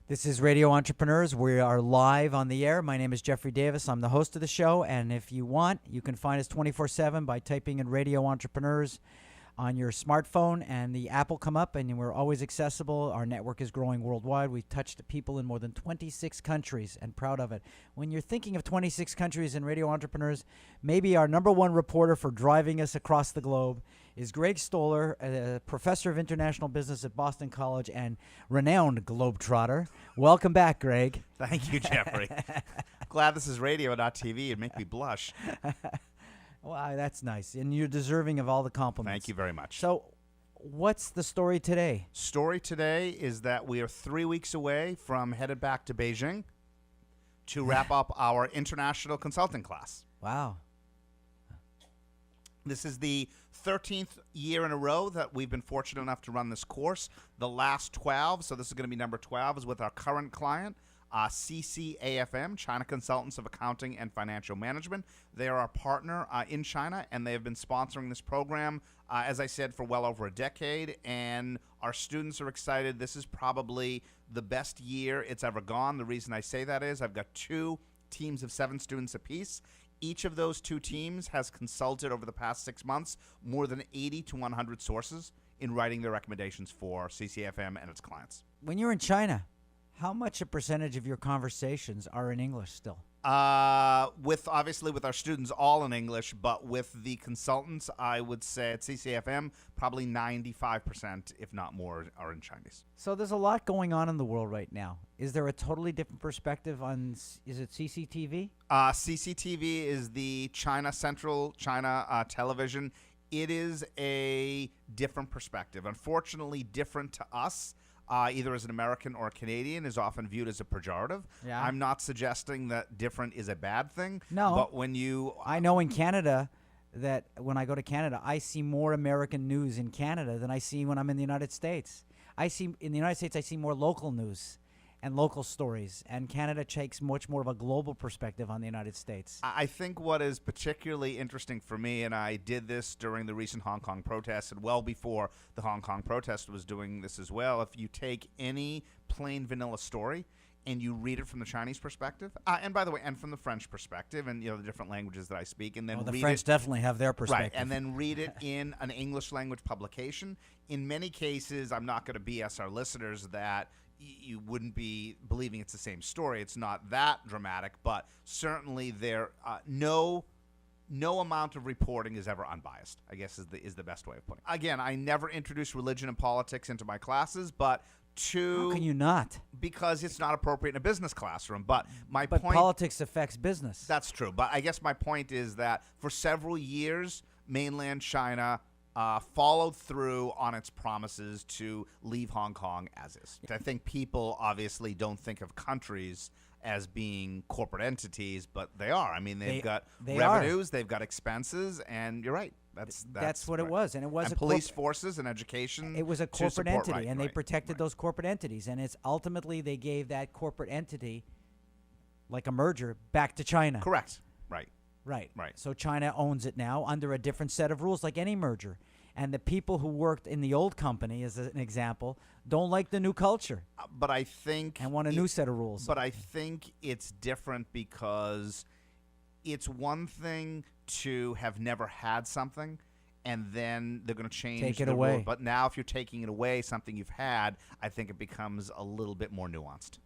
This is Radio Entrepreneurs. We are live on the air. My name is Jeffrey Davis. I'm the host of the show, and if you want, you can find us 24/7 by typing in Radio Entrepreneurs on your smartphone, and the app will come up, and we're always accessible. Our network is growing worldwide. We've touched people in more than 26 countries, and proud of it. When you're thinking of 26 countries and Radio Entrepreneurs, maybe our number one reporter for driving us across the globe is Greg Stoller, a professor of international business at Boston College and renowned globetrotter. Welcome back, Greg. Thank you, Jeffrey. Glad this is radio, not TV. It'd make me blush. Well, that's nice, and you're deserving of all the compliments. Thank you very much. So, what's the story today? Story today is that we are 3 weeks away from headed back to Beijing to wrap up our international consulting class. Wow. This is the 13th year in a row that we've been fortunate enough to run this course. The last 12, so this is going to be number 12, is with our current client, CCAFM, China Consultants of Accounting and Financial Management. They are our partner in China, and they have been sponsoring this program, as I said, for well over a decade, and our students are excited. This is probably the best year it's ever gone. The reason I say that is I've got 2 teams of 7 students apiece. Each of those 2 teams has consulted over the past 6 months more than 80 to 100 sources in writing their recommendations for CCFM and its clients. When you're in China, how much a percentage of your conversations are in English still? Obviously with our students all in English, but with the consultants, I would say at CCFM, probably 95%, if not more, are in Chinese. So there's a lot going on in the world right now. Is there a totally different perspective on, is it CCTV? CCTV is the Central China television. It is a different perspective. Unfortunately, different to us. Either as an American or a Canadian, is often viewed as a pejorative. Yeah. I'm not suggesting that different is a bad thing. No. But when you... I know in Canada that when I go to Canada, I see more American news in Canada than I see when I'm in the United States. In the United States, I see more local news and local stories, and Canada takes much more of a global perspective on the United States. I think what is particularly interesting for me, and I did this during the recent Hong Kong protests, and well before the Hong Kong protest was doing this as well, if you take any plain vanilla story and you read it from the Chinese perspective, and by the way, and from the French perspective, and the different languages that I speak, and then the read French it, definitely have their perspective. right, and then read it in an English language publication. In many cases, I'm not going to BS our listeners that you wouldn't be believing it's the same story. It's not that dramatic, but certainly there no amount of reporting is ever unbiased, I guess is the best way of putting it. Again, I never introduce religion and politics into my classes, but How can you not? Because it's not appropriate in a business classroom. But But politics affects business. That's true. But I guess my point is that for several years, mainland China followed through on its promises to leave Hong Kong as is. I think people obviously don't think of countries as being corporate entities, but they are. I mean, they've got revenues, they've got expenses, and you're right. That's what right. it was, and it was and a police forces and education. It was a corporate entity, right, and they right, protected right. those corporate entities, and it's ultimately they gave that corporate entity, like a merger, back to China. Correct. Right. Right. Right. So China owns it now under a different set of rules, like any merger. And the people who worked in the old company, as an example, don't like the new culture. But I think... And want a new set of rules. But I think it's different because it's one thing to have never had something, and then they're going to change Take it the away. rule. But now if you're taking it away, something you've had, I think it becomes a little bit more nuanced.